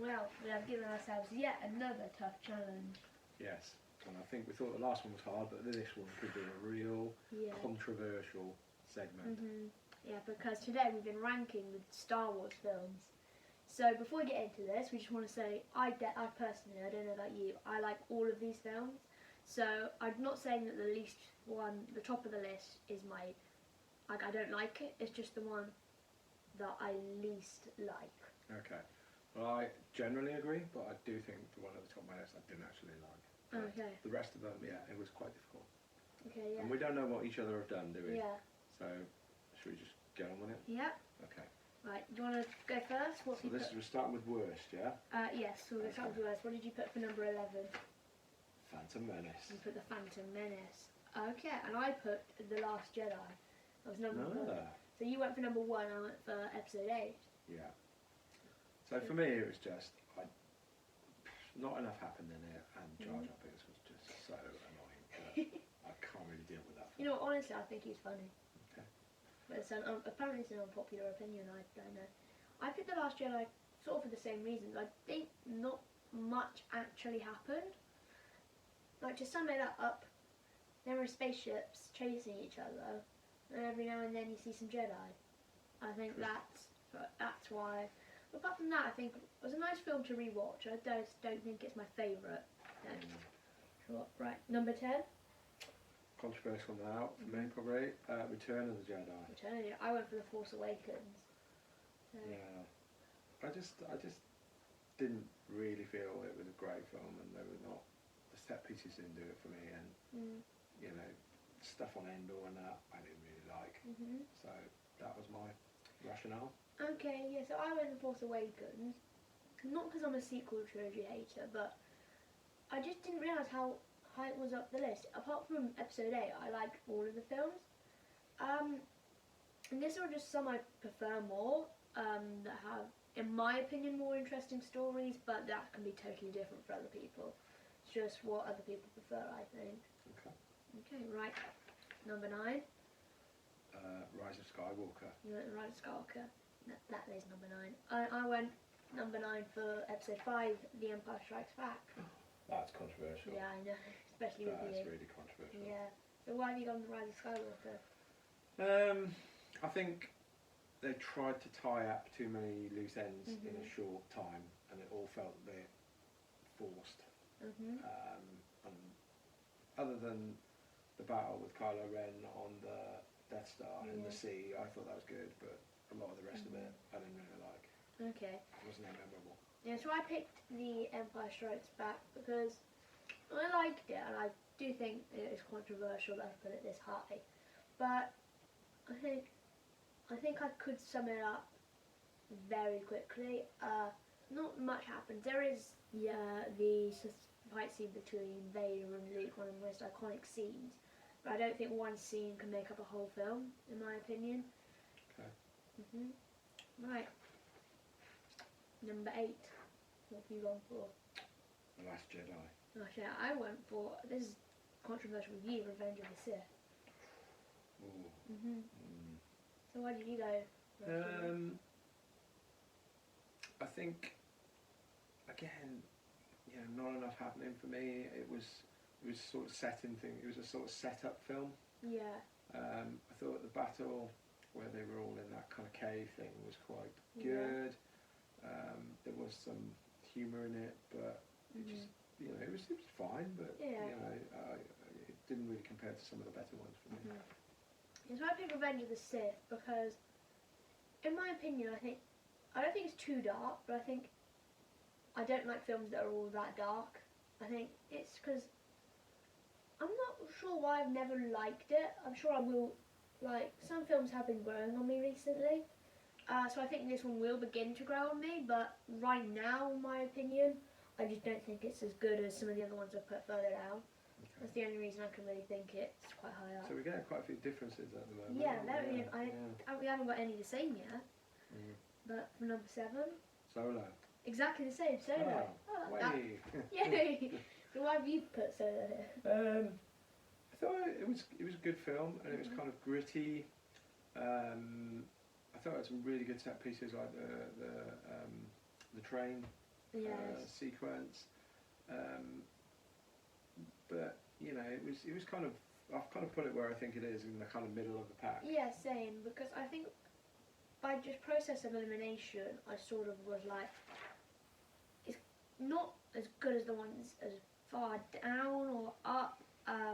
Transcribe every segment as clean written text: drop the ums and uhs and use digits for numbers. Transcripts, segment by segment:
Well, we have given ourselves yet another tough challenge. Yes, and I think we thought the last one was hard, but this one could be a real controversial segment. Yeah, because today we've been ranking the Star Wars films. So before we get into this, we just want to say, I personally, I don't know about you, I like all of these films. So I'm not saying that the least one, the top of the list is my, like, I don't like it, it's just the one that I least like. Okay. Well, I generally agree, but I do think the one at the top of my list I didn't actually like. Okay. The rest of them, yeah, it was quite difficult. Okay, yeah. And we don't know what each other have done, do we? Yeah. So, should we just get on with it? Yeah. Okay. Right, do you want to go first? So we're starting with worst, yeah? Yes, so we'll start with worst. What did you put for number 11? Phantom Menace. You put The Phantom Menace. Okay, and I put The Last Jedi. That was number 1. So you went for number 1, I went for episode 8. Yeah. So for me, it was just, not enough happened in it, and Jar Jar Binks was just so annoying that I can't really deal with that. You know, honestly, I think he's funny. Okay. But apparently it's an unpopular opinion, I don't know. I picked The Last Jedi sort of for the same reasons. I think not much actually happened. Like, to sum it up, there were spaceships chasing each other, and every now and then you see some Jedi. I think that's why. But apart from that, I think it was a nice film to rewatch. I just don't think it's my favourite. No. Right, number 10. Controversial now for me, probably. Return of the Jedi. I went for The Force Awakens. So. Yeah. I just didn't really feel it was a great film, and they were not. The set pieces didn't do it for me, and you know, stuff on Endor and that I didn't really like. So that was my rationale. Okay, yeah. So I went for Force Awakens, not because I'm a sequel trilogy hater, but I just didn't realise how high it was up the list. Apart from episode 8, I like all of the films. And these are just some I prefer more, that have, in my opinion, more interesting stories, but that can be totally different for other people. It's just what other people prefer, I think. Okay. Okay, right. Number 9. Rise of Skywalker. You went Rise of Skywalker. That is number 9. I went number 9 for episode 5, The Empire Strikes Back. That's controversial. Yeah, I know, especially with you. That's really controversial. Yeah. So why have you gone The Rise of Skywalker? I think they tried to tie up too many loose ends in a short time, and it all felt a bit forced. And other than the battle with Kylo Ren on the Death Star in the sea, I thought that was good, but a lot of the rest of it I didn't really like. Okay. It wasn't that memorable. Yeah, so I picked The Empire Strikes Back because I liked it, and I do think it is controversial that I put it this high. But I think I could sum it up very quickly. Not much happens. There is the fight scene between Vader and Luke, one of the most iconic scenes. But I don't think one scene can make up a whole film, in my opinion. Okay. Right. Number 8. What have you gone for? The Last Jedi. Actually, I went for, this is controversial with you, Revenge of the Sith. Ooh. So why did you go? I think, again, not enough happening for me. It was sort of setting thing. It was a sort of set-up film. Yeah. I thought the battle where they were all in that kind of cave thing was quite good. There was some humour in it, but it just, it was fine, but it didn't really compare to some of the better ones for me. Yeah, so I picked Revenge of the Sith because, in my opinion, I don't think it's too dark, but I don't like films that are all that dark. I think it's because I'm not sure why I've never liked it. I'm sure I will. Like, some films have been growing on me recently, so I think this one will begin to grow on me, but right now, in my opinion, I just don't think it's as good as some of the other ones I've put further down. Okay. That's the only reason I can really think it's quite high up. So we're getting quite a few differences at the moment. Yeah, we haven't got any the same yet. But for number 7? Solo. Exactly the same, Solo. Yay! So why have you put Solo here? I thought it was a good film, and it was kind of gritty. I thought it had some really good set pieces, like the train Yes. sequence. But you know, it was kind of, I've kind of put it where I think it is, in the kind of middle of the pack. Yeah, same. Because I think by just process of elimination, I sort of was like, it's not as good as the ones as far down or up. I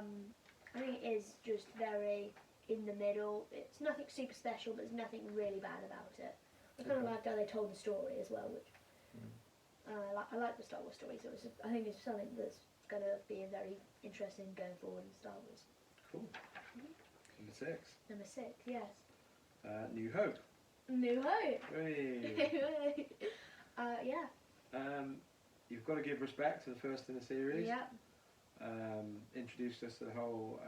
think it is just very in the middle. It's nothing super special, but there's nothing really bad about it. I kind of Okay. liked how they told the story as well, which I like the Star Wars story. So I think it's something that's going to be very interesting going forward in Star Wars. Cool. Number 6. Number 6, yes. New Hope. New Hope. Hey. Yeah. You've got to give respect to the first in the series. Yeah. Introduced us to the whole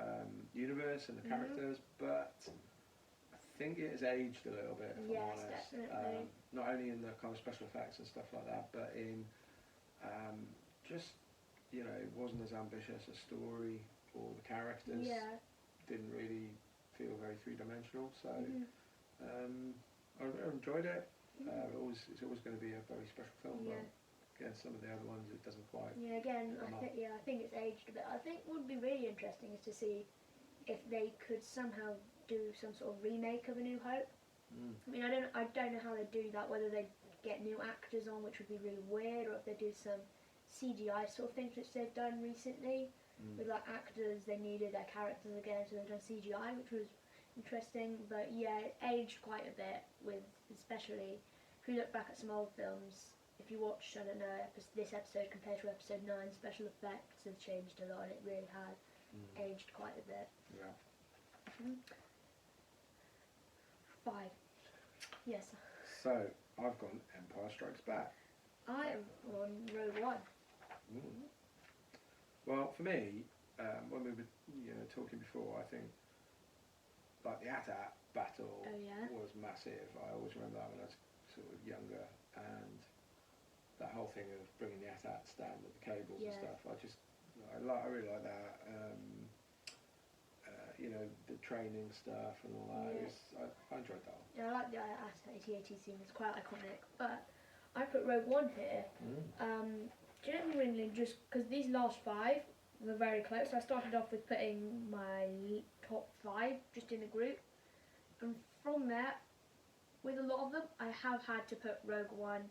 universe and the Mhm. characters, but I think it has aged a little bit, if I'm Yes, honest. definitely. Not only in the kind of special effects and stuff like that, but in just, you know, it wasn't as ambitious a story, or the characters Yeah. didn't really feel very three-dimensional, so Mhm. I enjoyed it. Mhm. It's always going to be a very special film, Yeah. but against some of the other ones it doesn't quite. Yeah, again, Come on. I think it's aged a bit. I think what would be really interesting is to see if they could somehow do some sort of remake of A New Hope. I mean, I don't know how they do that. Whether they get new actors on, which would be really weird, or if they do some CGI sort of things, which they've done recently with like actors. They needed their characters again, so they've done CGI, which was interesting. But yeah, it aged quite a bit. With especially if you look back at some old films. If you watch, I don't know, this episode compared to episode 9, special effects have changed a lot, and it really has aged quite a bit. Yeah. 5. Yes. So I've gone Empire Strikes Back. I am on Rogue One. Well, for me, when we were talking before, I think like the AT-AT battle Oh yeah. was massive. I always remember that when I was sort of younger, and that whole thing of bringing the AT-ATs down with the cables and Yeah. stuff. I really like that. You know, the training stuff and all that. Yeah. I enjoyed that one. Yeah, I like the AT-AT scene. It's quite iconic. But I put Rogue One here. Genuinely, just because these last 5 were very close. I started off with putting my top 5 just in a group, and from there, with a lot of them, I have had to put Rogue One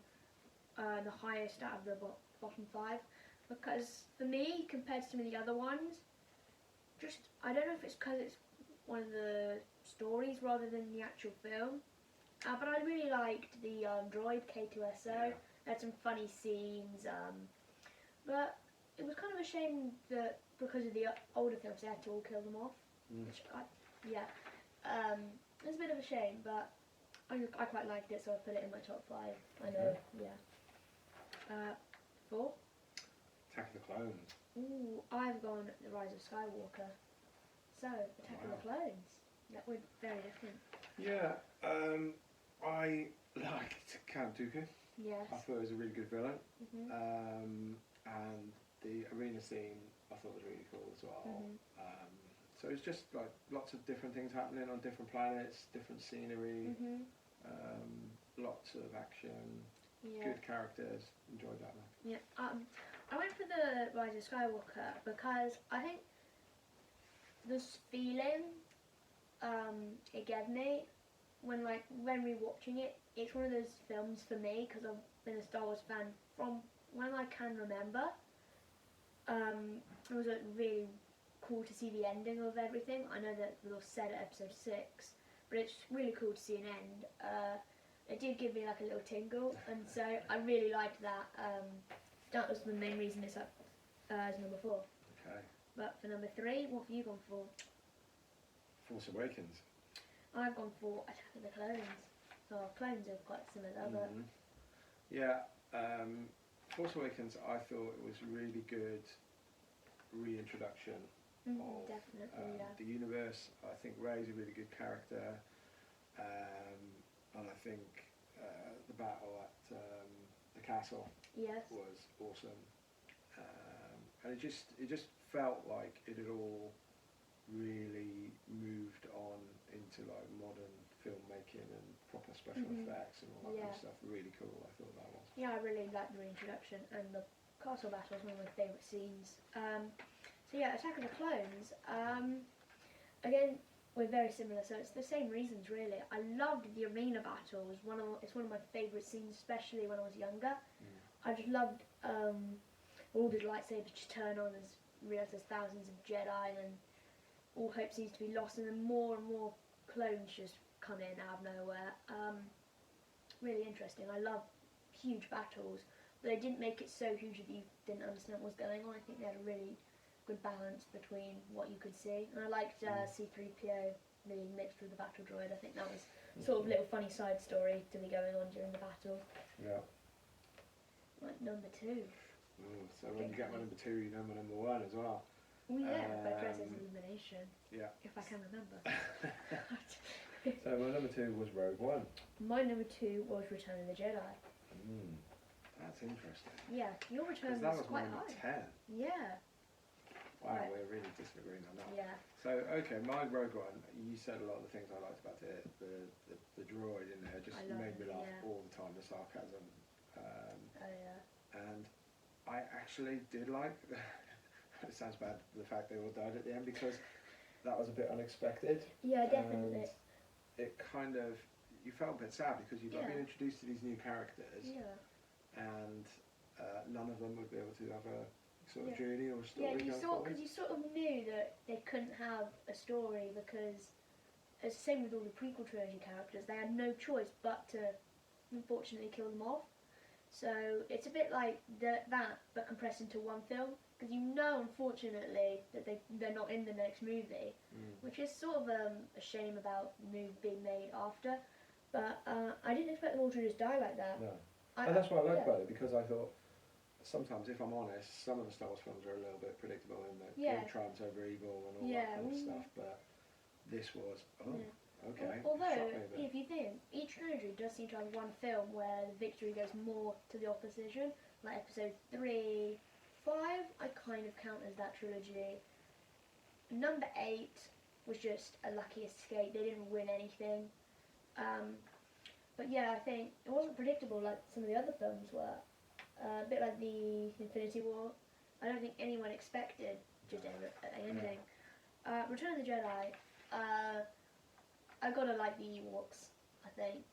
the highest out of the bottom 5, because for me, compared to some of the other ones, just I don't know if it's because it's one of the stories rather than the actual film, but I really liked the droid K2SO. Yeah. Had some funny scenes, but it was kind of a shame that because of the older films they had to all kill them off. Which it's a bit of a shame, but I quite liked it, so I put it in my top 5. I know, yeah. 4. Attack of the Clones. Ooh, I've gone The Rise of Skywalker. So, Attack of the Clones. That was very different. Yeah, I liked Count Dooku. Yes. I thought it was a really good villain. Mhm. And the arena scene I thought was really cool as well. Mhm. So it's just like lots of different things happening on different planets, different scenery, Mhm. lots of action, Yeah. good characters. Enjoyed that one. Yeah. I went for The Rise of Skywalker because I think this feeling it gave me when rewatching it, it's one of those films for me because I've been a Star Wars fan from when I can remember. It was really cool to see the ending of everything. I know that it was said at episode 6, but it's really cool to see an end. It did give me like a little tingle, and so I really liked that. That was the main reason it's up as number 4. Okay. But for number 3, what have you gone for? Force Awakens. I've gone for Attack of the Clones. So clones are quite similar, but Yeah, Force Awakens, I thought it was a really good reintroduction of definitely, yeah. the universe. I think Rey's a really good character, and I think the battle at the castle Yes. was awesome, and it just felt like it had all really moved on into like modern filmmaking and proper special Mhm. effects and all that kind Yeah. of stuff. Really cool, I thought that was. Yeah, I really liked the reintroduction, and the castle battle is one of my favourite scenes. So yeah, Attack of the Clones. Again, we're very similar, so it's the same reasons really. I loved the arena battles. It's one of my favourite scenes, especially when I was younger. I just loved all the lightsabers just turn on as realise there's thousands of Jedi and all hope seems to be lost, and then more and more clones just come in out of nowhere. Really interesting. I love huge battles, but they didn't make it so huge that you didn't understand what was going on. I think they had a really good balance between what you could see, and I liked C-3PO being mixed with the battle droid. I think that was sort of a little funny side story to be going on during the battle. Yeah. Like number 2. So when you get my number 2, you know my number 1 as well. Oh yeah, by process Um, of elimination. Yeah. If I can remember. So my number 2 was Rogue One. My number 2 was Return of the Jedi. That's interesting. Yeah, your Because return that was was my quite number high. 10. Yeah. Wow, Right. we're really disagreeing on that. Yeah. So, okay, my Rogue One, you said a lot of the things I liked about it. The droid in there just I love made me it, laugh yeah. all the time, the sarcasm. Oh yeah. And I actually did like, it sounds bad, the fact they all died at the end, because that was a bit unexpected. Yeah, definitely. And it kind of, you felt a bit sad because you've got Yeah. been introduced to these new characters, Yeah. and none of them would be able to have a sort of Yeah. journey or a story Yeah, going forward. because you sort of knew that they couldn't have a story because it's the same with all the prequel trilogy characters. They had no choice but to, unfortunately, kill them off. So it's a bit like that, but compressed into one film. Because you know, unfortunately, that they're not in the next movie, which is sort of a shame about the movie being made after. But I didn't expect them all to just die like that. No. And that's what I liked yeah. about it, because I thought, sometimes, if I'm honest, some of the Star Wars films are a little bit predictable in that Yeah. good triumphs over evil and all Yeah, that kind of mm. stuff, but this was, okay, Although, shocked me a bit. if you think, each trilogy does seem to have one film where the victory goes more to the opposition, like episode 3, 5, I kind of count as that trilogy. Number 8 was just a lucky escape, they didn't win anything. But yeah, I think it wasn't predictable like some of the other films were. A bit like the Infinity War. I don't think anyone expected just an ending. Return of the Jedi, I gotta like the Ewoks, I think.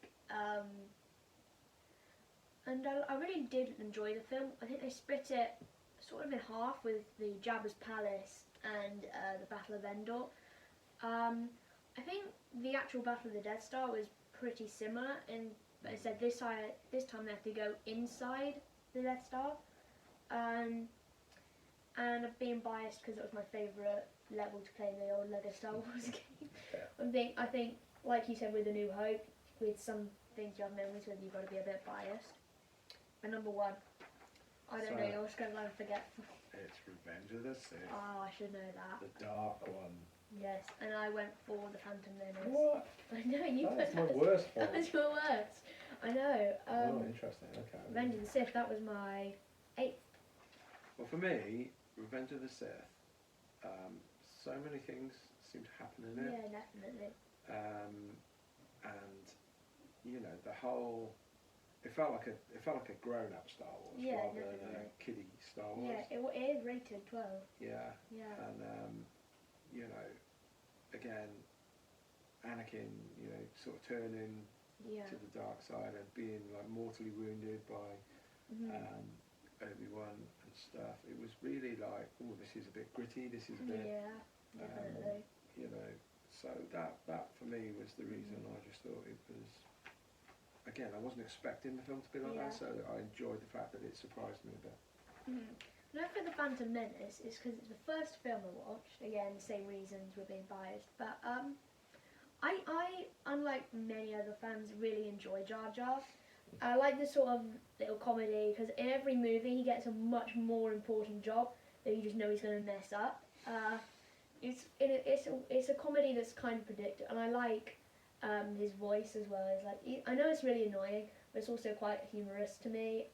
And I really did enjoy the film. I think they split it sort of in half with the Jabba's Palace and the Battle of Endor. I think the actual Battle of the Death Star was pretty similar, but instead this time they have to go inside the Death Star. And being biased because it was my favourite level to play in the old Lego Star Wars game. I think, like you said with A New Hope, with some things you have memories with, you've got to be a bit biased. And number 1, I don't know, you're just going to forget. It's Revenge of the Sith, Oh, I should know that. the dark one. Yes, and I went for the Phantom Menace. What? I know, you That's put my worst That one. was your worst. I know. Oh, interesting, okay. Revenge of the Sith, that was my 8th. Well, for me, Revenge of the Sith, so many things seem to happen in it. Yeah, definitely. And you know, the whole, it felt like a grown-up Star Wars Yeah, rather than definitely. a kiddie Star Wars. Yeah, it is rated 12. Yeah. Yeah. And you know, again, Anakin, you know, sort of turning Yeah. to the dark side and being like mortally wounded by Mhm. Obi-Wan and stuff. It was really like, oh, this is a bit gritty. This is a bit, Yeah, definitely. you know. So that for me was the reason. I just thought it was. Again, I wasn't expecting the film to be like Yeah. that, so I enjoyed the fact that it surprised me a bit. No, for the Phantom Menace, it's because it's the first film I watched. Again, the same reasons, we're being biased. But I, unlike many other fans, really enjoy Jar Jar. I like this sort of little comedy because in every movie he gets a much more important job that you just know he's going to mess up. It's a comedy that's kind of predictable, and I like his voice as well. It's like, I know it's really annoying, but it's also quite humorous to me.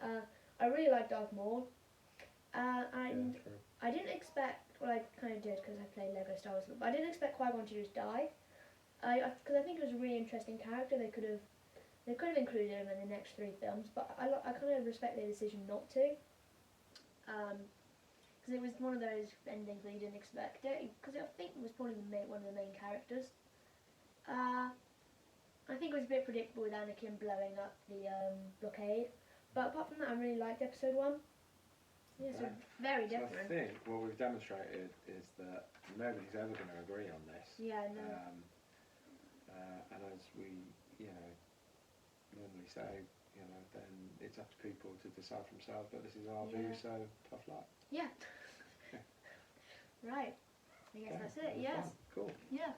I really like Darth Maul, and True. I didn't expect, well I kind of did because I played Lego Star Wars, but I didn't expect Qui-Gon to just die. Because I think it was a really interesting character. They could have included him in the next 3 films, but I kind of respect their decision not to. Because it was one of those endings where you didn't expect it. Because I think it was probably one of the main characters. I think it was a bit predictable with Anakin blowing up the blockade. But apart from that, I really liked episode 1. Yeah, so very So I different. think what we've demonstrated is that nobody's ever going to agree on this. Yeah, no. And as we, normally say, then it's up to people to decide for themselves. But this is our view, Yeah. so tough luck. Yeah. Right. I guess Okay, that's it. that was Yes. fun. Cool. Yeah.